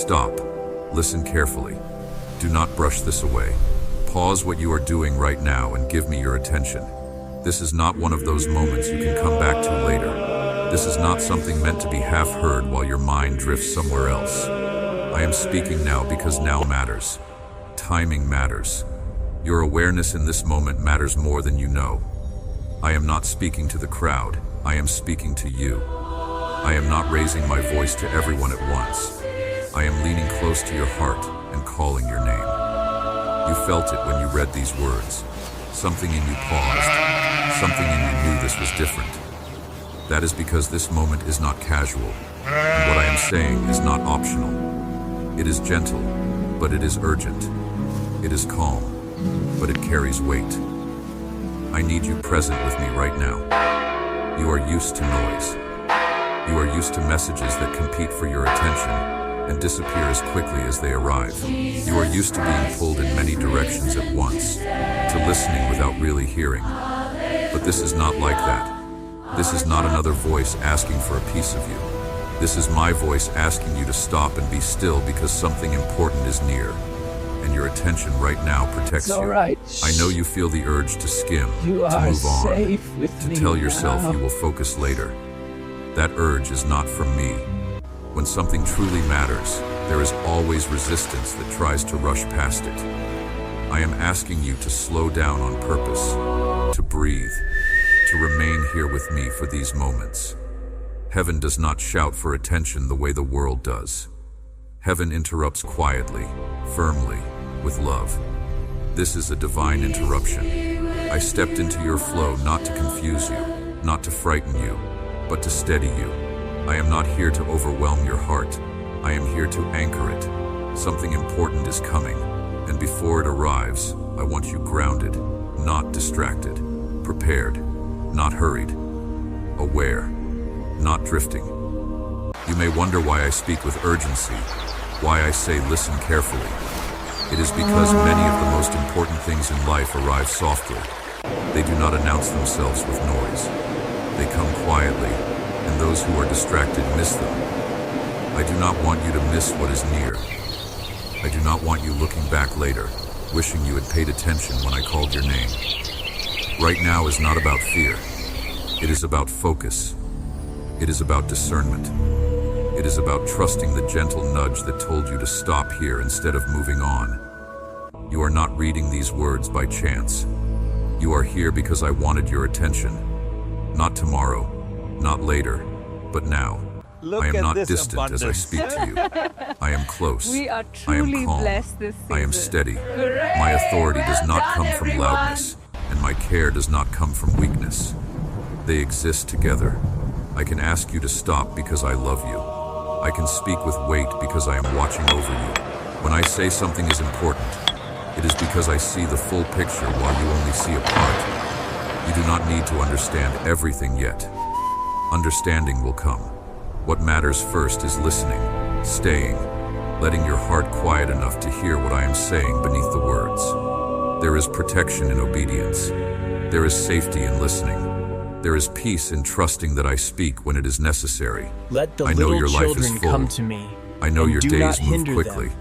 Stop. Listen carefully. Do not brush this away. Pause what you are doing right now and give me your attention. This is not one of those moments you can come back to later. This is not something meant to be half heard while your mind drifts somewhere else. I am speaking now because now matters. Timing matters. Your awareness in this moment matters more than you know. I am not speaking to the crowd. I am speaking to you. I am not raising my voice to everyone at once. I am leaning close to your heart and calling your name. You felt it when you read these words. Something in you paused. Something in you knew this was different. That is because this moment is not casual. And what I am saying is not optional. It is gentle, but it is urgent. It is calm, but it carries weight. I need you present with me right now. You are used to noise. You are used to messages that compete for your attention and disappear as quickly as they arrive. You are used to being pulled in many directions at once, to listening without really hearing. But this is not like that. This is not another voice asking for a piece of you. This is my voice asking you to stop and be still because something important is near. And your attention right now protects you. Right. I know you feel the urge to skim, you to move on, safe with to me tell yourself now. you will focus later. That urge is not from me. When something truly matters, there is always resistance that tries to rush past it. I am asking you to slow down on purpose, to breathe, to remain here with me for these moments. Heaven does not shout for attention the way the world does. Heaven interrupts quietly, firmly, with love. This is a divine interruption. I stepped into your flow not to confuse you, not to frighten you, but to steady you. I am not here to overwhelm your heart. I am here to anchor it. Something important is coming, and before it arrives, I want you grounded, not distracted, prepared, not hurried, aware, not drifting. You may wonder why I speak with urgency, why I say listen carefully. It is because many of the most important things in life arrive softly. They do not announce themselves with noise. They come quietly, and those who are distracted miss them. I do not want you to miss what is near. I do not want you looking back later, wishing you had paid attention when I called your name. Right now is not about fear. It is about focus. It is about discernment. It is about trusting the gentle nudge that told you to stop here instead of moving on. You are not reading these words by chance. You are here because I wanted your attention. Not tomorrow, not later, but now. I am not distant as I speak to you. I am close. We are I am truly calm. blessed this season. I am steady. My authority does not come from loudness, and my care does not come from weakness. They exist together. I can ask you to stop because I love you. I can speak with weight because I am watching over you. When I say something is important, it is because I see the full picture while you only see a part. You do not need to understand everything yet. Understanding will come. What matters first is listening, staying, letting your heart quiet enough to hear what I am saying beneath the words. There is protection in obedience. There is safety in listening. There is peace in trusting that I speak when it is necessary. Let the I know little your life is children full. come to me. I know and your do days not move hinder quickly. them,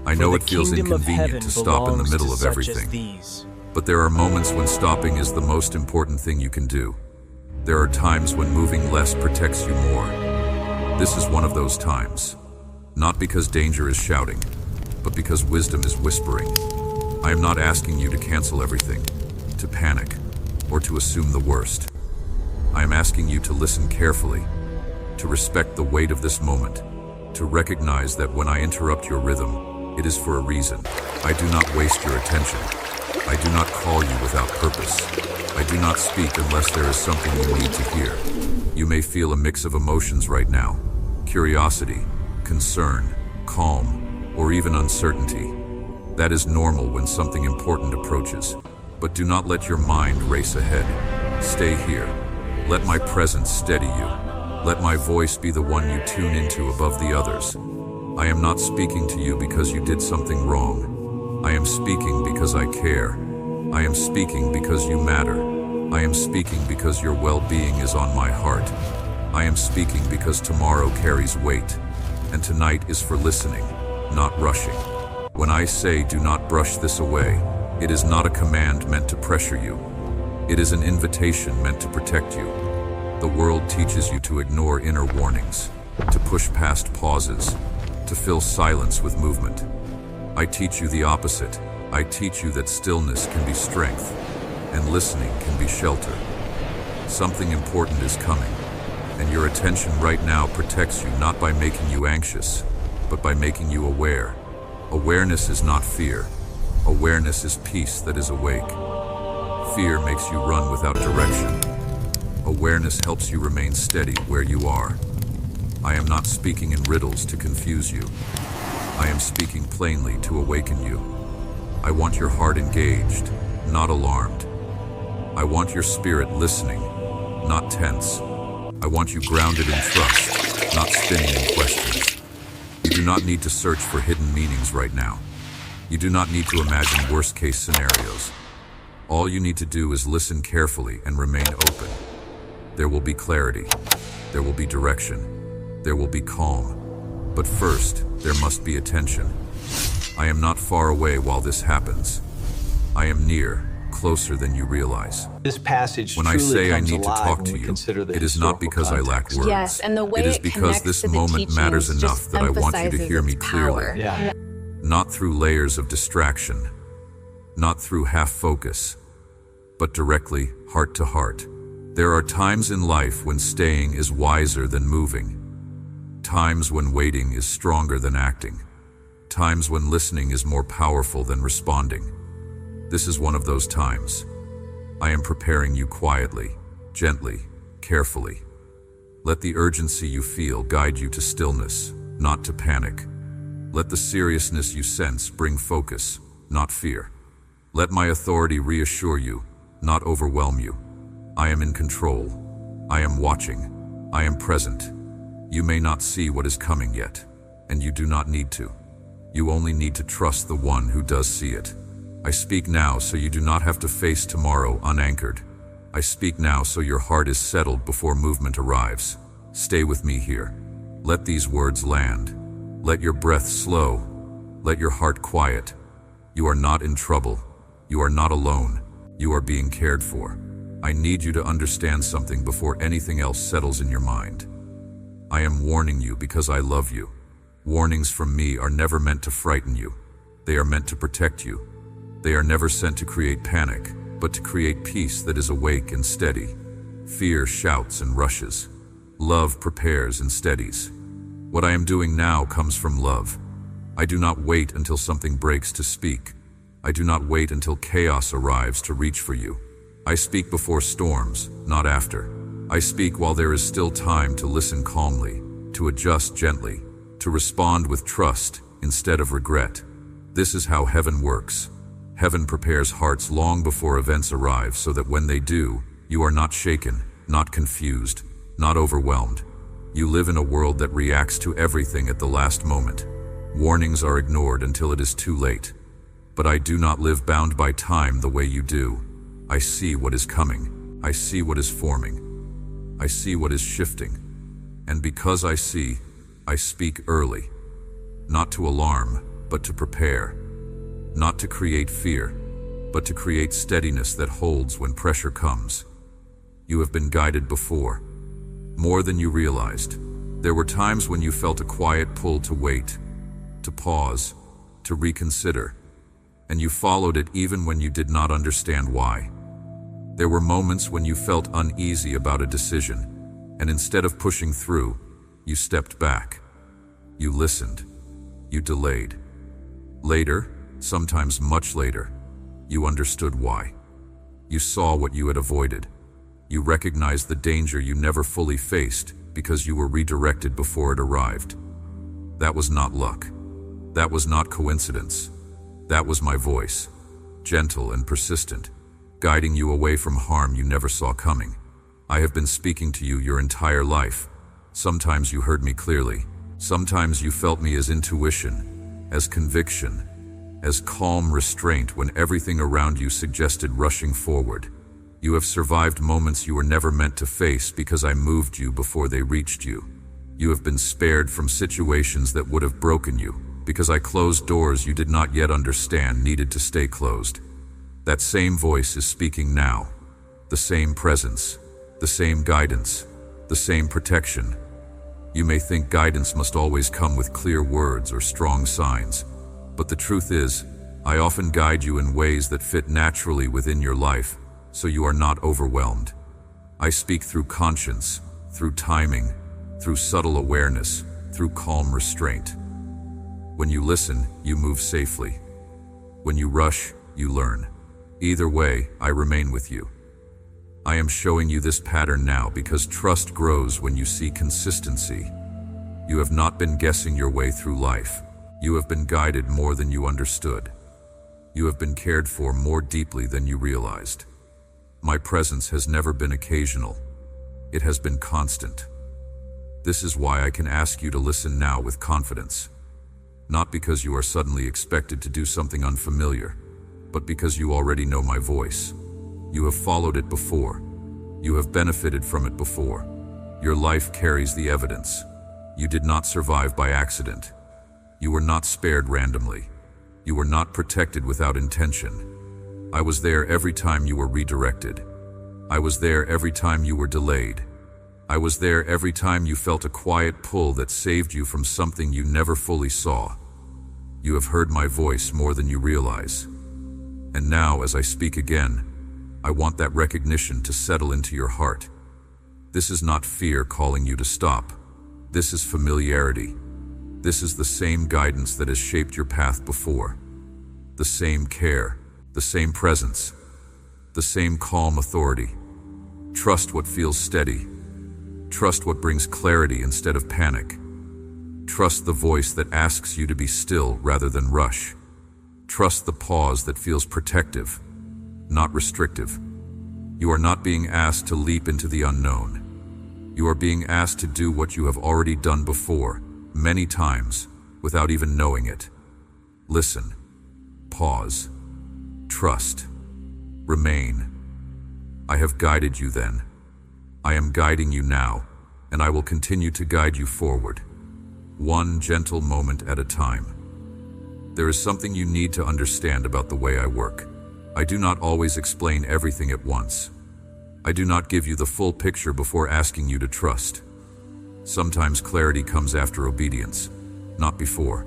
I know for it the feels kingdom of inconvenient heaven to stop in the belongs middle to of such everything. as these. But there are moments when stopping is the most important thing you can do. There are times when moving less protects you more. This is one of those times. Not because danger is shouting, but because wisdom is whispering. I am not asking you to cancel everything, to panic, or to assume the worst. I am asking you to listen carefully, to respect the weight of this moment, to recognize that when I interrupt your rhythm, it is for a reason. I do not waste your attention. I do not call you without purpose. I do not speak unless there is something you need to hear. You may feel a mix of emotions right now: curiosity, concern, calm, or even uncertainty. That is normal when something important approaches. But do not let your mind race ahead. Stay here. Let my presence steady you. Let my voice be the one you tune into above the others. I am not speaking to you because you did something wrong. I am speaking because I care. I am speaking because you matter. I am speaking because your well-being is on my heart. I am speaking because tomorrow carries weight, and tonight is for listening. not rushing. When I say do not brush this away, it is not a command meant to pressure you. It is an invitation meant to protect you. The world teaches you to ignore inner warnings, to push past pauses, to fill silence with movement. I teach you the opposite. I teach you that stillness can be strength, and listening can be shelter. Something important is coming, and your attention right now protects you not by making you anxious, but by making you aware. Awareness is not fear. Awareness is peace that is awake. Fear makes you run without direction. Awareness helps you remain steady where you are. I am not speaking in riddles to confuse you. I am speaking plainly to awaken you. I want your heart engaged, not alarmed. I want your spirit listening, not tense. I want you grounded in trust, not spinning in questions. You do not need to search for hidden meanings right now. You do not need to imagine worst-case scenarios. All you need to do is listen carefully and remain open. There will be clarity. There will be direction. There will be calm. But first, there must be attention. I am not far away while this happens. I am near, closer than you realize. This passage when I say I need to talk to you, it is not because I lack words. Yes, and the way it is because this moment matters enough that I want you to hear me clearly. Yeah. Not through layers of distraction, not through half focus, but directly, heart to heart. There are times in life when staying is wiser than moving. Times when waiting is stronger than acting. Times when listening is more powerful than responding. This is one of those times. I am preparing you quietly, gently, carefully. Let the urgency you feel guide you to stillness, not to panic. Let the seriousness you sense bring focus, not fear. Let my authority reassure you, not overwhelm you. I am in control. I am watching. I am present. You may not see what is coming yet, and you do not need to. You only need to trust the one who does see it. I speak now so you do not have to face tomorrow unanchored. I speak now so your heart is settled before movement arrives. Stay with me here. Let these words land. Let your breath slow. Let your heart quiet. You are not in trouble. You are not alone. You are being cared for. I need you to understand something before anything else settles in your mind. I am warning you because I love you. Warnings from me are never meant to frighten you. They are meant to protect you. They are never sent to create panic, but to create peace that is awake and steady. Fear shouts and rushes. Love prepares and steadies. What I am doing now comes from love. I do not wait until something breaks to speak. I do not wait until chaos arrives to reach for you. I speak before storms, not after. I speak while there is still time to listen calmly, to adjust gently, to respond with trust instead of regret. This is how heaven works. Heaven prepares hearts long before events arrive so that when they do, you are not shaken, not confused, not overwhelmed. You live in a world that reacts to everything at the last moment. Warnings are ignored until it is too late. But I do not live bound by time the way you do. I see what is coming. I see what is forming. I see what is shifting. And because I see, I speak early. Not to alarm, but to prepare. Not to create fear, but to create steadiness that holds when pressure comes. You have been guided before, more than you realized. There were times when you felt a quiet pull to wait, to pause, to reconsider, and you followed it even when you did not understand why. There were moments when you felt uneasy about a decision, and instead of pushing through, you stepped back. You listened. You delayed. Later, sometimes much later, you understood why. You saw what you had avoided. You recognized the danger you never fully faced because you were redirected before it arrived. That was not luck. That was not coincidence. That was my voice, gentle and persistent, guiding you away from harm you never saw coming. I have been speaking to you your entire life. Sometimes you heard me clearly. Sometimes you felt me as intuition, as conviction, as calm restraint when everything around you suggested rushing forward. You have survived moments you were never meant to face because I moved you before they reached you. You have been spared from situations that would have broken you, because I closed doors you did not yet understand needed to stay closed. That same voice is speaking now. The same presence, the same guidance, the same protection. You may think guidance must always come with clear words or strong signs, but the truth is, I often guide you in ways that fit naturally within your life, so you are not overwhelmed. I speak through conscience, through timing, through subtle awareness, through calm restraint. When you listen, you move safely. When you rush, you learn. Either way, I remain with you. I am showing you this pattern now because trust grows when you see consistency. You have not been guessing your way through life. You have been guided more than you understood. You have been cared for more deeply than you realized. My presence has never been occasional. It has been constant. This is why I can ask you to listen now with confidence. Not because you are suddenly expected to do something unfamiliar, but because you already know my voice. You have followed it before. You have benefited from it before. Your life carries the evidence. You did not survive by accident. You were not spared randomly. You were not protected without intention. I was there every time you were redirected. I was there every time you were delayed. I was there every time you felt a quiet pull that saved you from something you never fully saw. You have heard my voice more than you realize. And now, as I speak again, I want that recognition to settle into your heart. This is not fear calling you to stop. This is familiarity. This is the same guidance that has shaped your path before. The same care, the same presence, the same calm authority. Trust what feels steady. Trust what brings clarity instead of panic. Trust the voice that asks you to be still rather than rush. Trust the pause that feels protective, not restrictive. You are not being asked to leap into the unknown. You are being asked to do what you have already done before, many times, without even knowing it. Listen, pause, trust, remain. I have guided you then. I am guiding you now, and I will continue to guide you forward, one gentle moment at a time. There is something you need to understand about the way I work. I do not always explain everything at once. I do not give you the full picture before asking you to trust. Sometimes clarity comes after obedience, not before.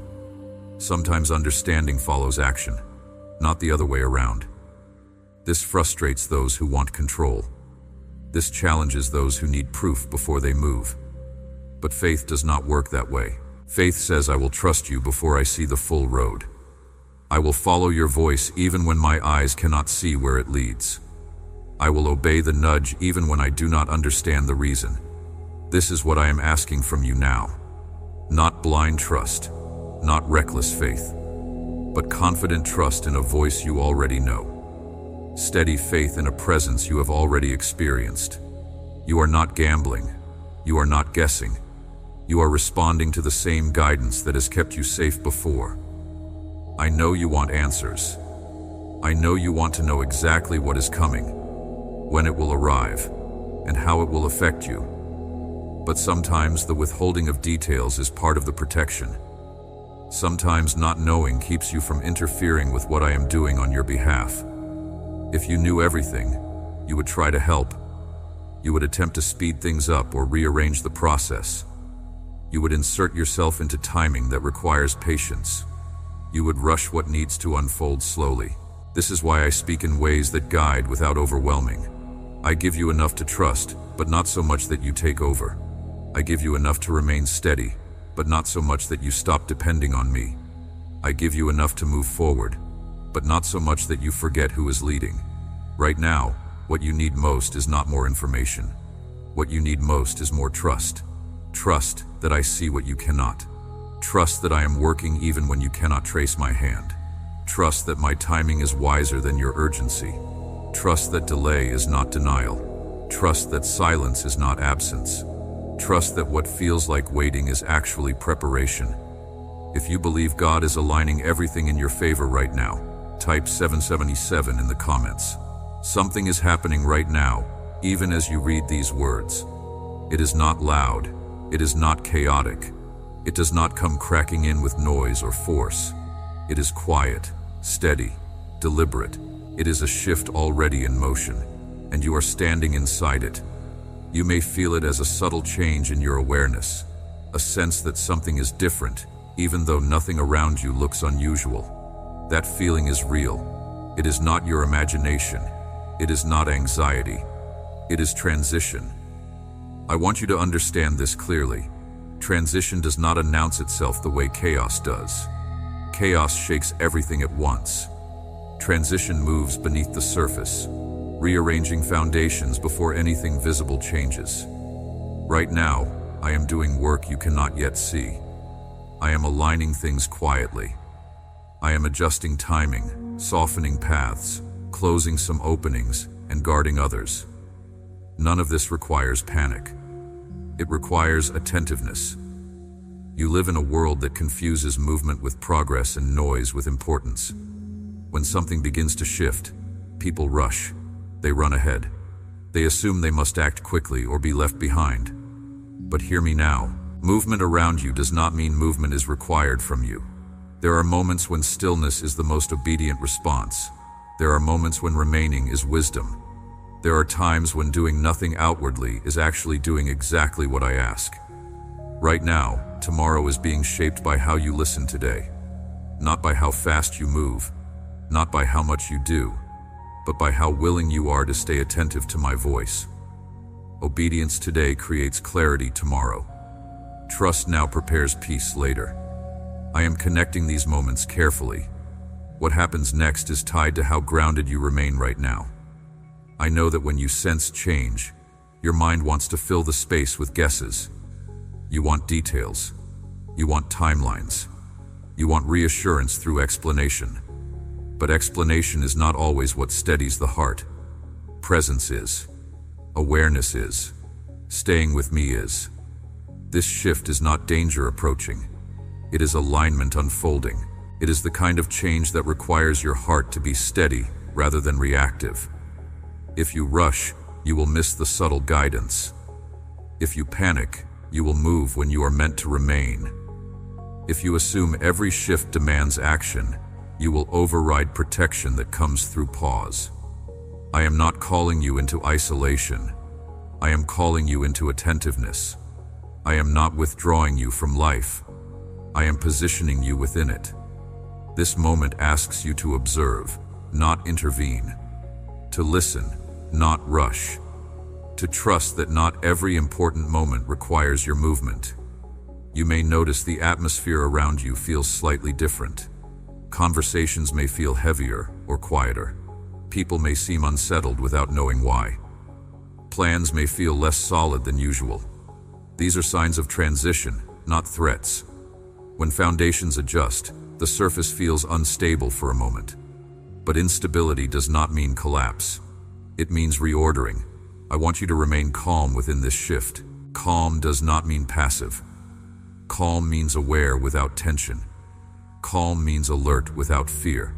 Sometimes understanding follows action, not the other way around. This frustrates those who want control. This challenges those who need proof before they move. But faith does not work that way. Faith says, I will trust you before I see the full road. I will follow your voice even when my eyes cannot see where it leads. I will obey the nudge even when I do not understand the reason. This is what I am asking from you now. Not blind trust, not reckless faith, but confident trust in a voice you already know. Steady faith in a presence you have already experienced. You are not gambling. You are not guessing. You are responding to the same guidance that has kept you safe before. I know you want answers. I know you want to know exactly what is coming, when it will arrive, and how it will affect you. But sometimes the withholding of details is part of the protection. Sometimes not knowing keeps you from interfering with what I am doing on your behalf. If you knew everything, you would try to help. You would attempt to speed things up or rearrange the process. You would insert yourself into timing that requires patience. You would rush what needs to unfold slowly. This is why I speak in ways that guide without overwhelming. I give you enough to trust, but not so much that you take over. I give you enough to remain steady, but not so much that you stop depending on me. I give you enough to move forward, but not so much that you forget who is leading. Right now, what you need most is not more information. What you need most is more trust. Trust that I see what you cannot. Trust that I am working even when you cannot trace my hand. Trust that my timing is wiser than your urgency. Trust that delay is not denial. Trust that silence is not absence. Trust that what feels like waiting is actually preparation. If you believe God is aligning everything in your favor right now, type 777 in the comments. Something is happening right now, even as you read these words. It is not loud. It is not chaotic. It does not come cracking in with noise or force. It is quiet, steady, deliberate. It is a shift already in motion, and you are standing inside it. You may feel it as a subtle change in your awareness, a sense that something is different, even though nothing around you looks unusual. That feeling is real. It is not your imagination. It is not anxiety. It is transition. I want you to understand this clearly. Transition does not announce itself the way chaos does. Chaos shakes everything at once. Transition moves beneath the surface, rearranging foundations before anything visible changes. Right now, I am doing work you cannot yet see. I am aligning things quietly. I am adjusting timing, softening paths, closing some openings, and guarding others. None of this requires panic. It requires attentiveness. You live in a world that confuses movement with progress and noise with importance. When something begins to shift, people rush. They run ahead. They assume they must act quickly or be left behind. But hear me now. Movement around you does not mean movement is required from you. There are moments when stillness is the most obedient response. There are moments when remaining is wisdom. There are times when doing nothing outwardly is actually doing exactly what I ask. Right now, tomorrow is being shaped by how you listen today. Not by how fast you move, not by how much you do, but by how willing you are to stay attentive to my voice. Obedience today creates clarity tomorrow. Trust now prepares peace later. I am connecting these moments carefully. What happens next is tied to how grounded you remain right now. I know that when you sense change, your mind wants to fill the space with guesses. You want details. You want timelines. You want reassurance through explanation. But explanation is not always what steadies the heart. Presence is. Awareness is. Staying with me is. This shift is not danger approaching. It is alignment unfolding. It is the kind of change that requires your heart to be steady rather than reactive. If you rush, you will miss the subtle guidance. If you panic, you will move when you are meant to remain. If you assume every shift demands action, you will override protection that comes through pause. I am not calling you into isolation. I am calling you into attentiveness. I am not withdrawing you from life. I am positioning you within it. This moment asks you to observe, not intervene. To listen, not rush. To trust that not every important moment requires your movement. You may notice the atmosphere around you feels slightly different. Conversations may feel heavier or quieter. People may seem unsettled without knowing why. Plans may feel less solid than usual. These are signs of transition, not threats. When foundations adjust, the surface feels unstable for a moment. But instability does not mean collapse. It means reordering. I want you to remain calm within this shift. Calm does not mean passive. Calm means aware without tension. Calm means alert without fear.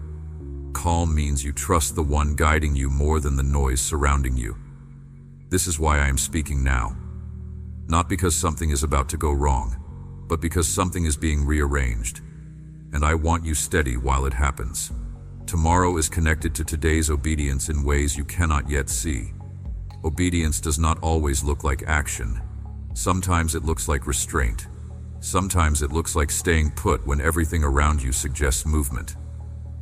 Calm means you trust the one guiding you more than the noise surrounding you. This is why I am speaking now. Not because something is about to go wrong, but because something is being rearranged. And I want you steady while it happens. Tomorrow is connected to today's obedience in ways you cannot yet see. Obedience does not always look like action. Sometimes it looks like restraint. Sometimes it looks like staying put when everything around you suggests movement.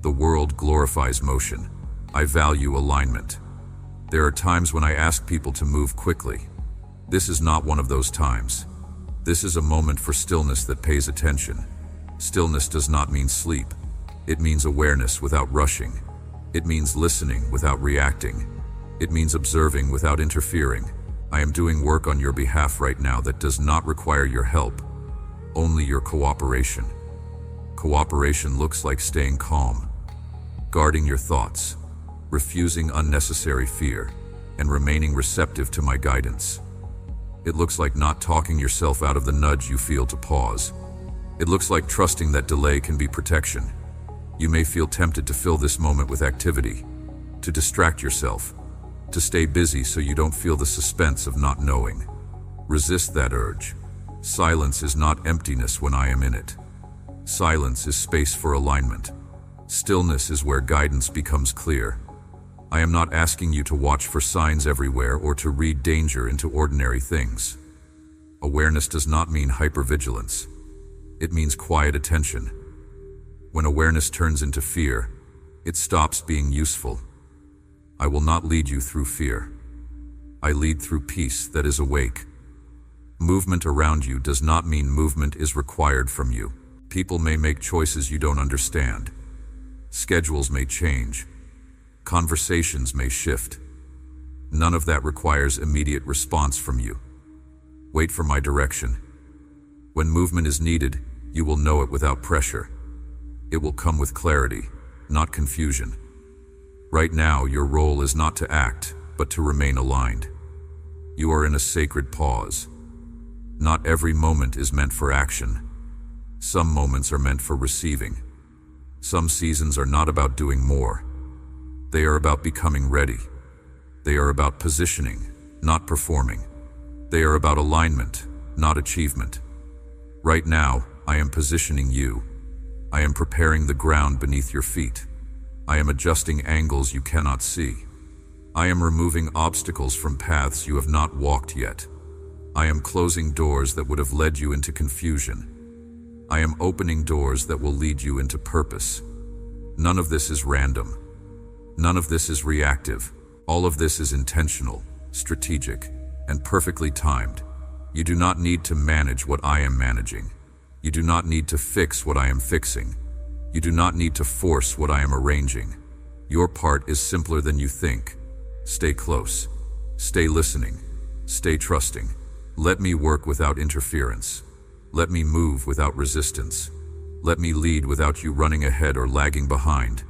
The world glorifies motion. I value alignment. There are times when I ask people to move quickly. This is not one of those times. This is a moment for stillness that pays attention. Stillness does not mean sleep. It means awareness without rushing. It means listening without reacting. It means observing without interfering. I am doing work on your behalf right now that does not require your help, only your cooperation. Cooperation looks like staying calm, guarding your thoughts, refusing unnecessary fear, and remaining receptive to my guidance. It looks like not talking yourself out of the nudge you feel to pause. It looks like trusting that delay can be protection. You may feel tempted to fill this moment with activity, to distract yourself, to stay busy so you don't feel the suspense of not knowing. Resist that urge. Silence is not emptiness when I am in it. Silence is space for alignment. Stillness is where guidance becomes clear. I am not asking you to watch for signs everywhere or to read danger into ordinary things. Awareness does not mean hypervigilance. It means quiet attention. When awareness turns into fear, it stops being useful. I will not lead you through fear. I lead through peace that is awake. Movement around you does not mean movement is required from you. People may make choices you don't understand. Schedules may change. Conversations may shift. None of that requires immediate response from you. Wait for my direction. When movement is needed, you will know it without pressure. It will come with clarity, not confusion. Right now, your role is not to act, but to remain aligned. You are in a sacred pause. Not every moment is meant for action. Some moments are meant for receiving. Some seasons are not about doing more. They are about becoming ready. They are about positioning, not performing. They are about alignment, not achievement. Right now, I am positioning you. I am preparing the ground beneath your feet. I am adjusting angles you cannot see. I am removing obstacles from paths you have not walked yet. I am closing doors that would have led you into confusion. I am opening doors that will lead you into purpose. None of this is random. None of this is reactive. All of this is intentional, strategic, and perfectly timed. You do not need to manage what I am managing. You do not need to fix what I am fixing. You do not need to force what I am arranging. Your part is simpler than you think. Stay close. Stay listening. Stay trusting. Let me work without interference. Let me move without resistance. Let me lead without you running ahead or lagging behind.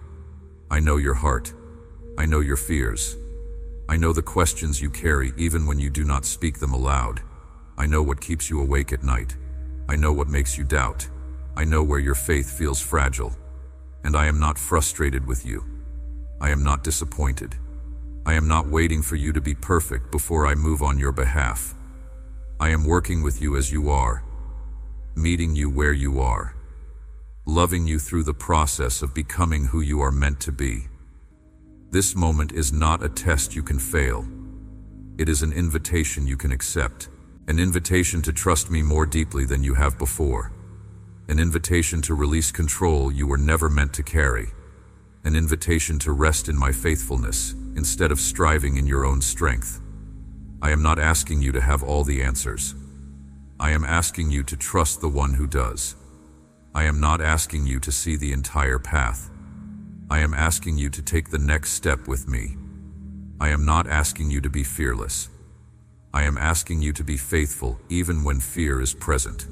I know your heart. I know your fears. I know the questions you carry even when you do not speak them aloud. I know what keeps you awake at night. I know what makes you doubt. I know where your faith feels fragile. And I am not frustrated with you. I am not disappointed. I am not waiting for you to be perfect before I move on your behalf. I am working with you as you are, meeting you where you are, loving you through the process of becoming who you are meant to be. This moment is not a test you can fail. It is an invitation you can accept, an invitation to trust me more deeply than you have before, an invitation to release control you were never meant to carry, an invitation to rest in my faithfulness instead of striving in your own strength. I am not asking you to have all the answers. I am asking you to trust the one who does. I am not asking you to see the entire path. I am asking you to take the next step with me. I am not asking you to be fearless. I am asking you to be faithful even when fear is present.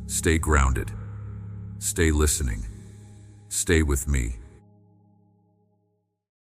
Stay grounded. Stay listening. Stay with me.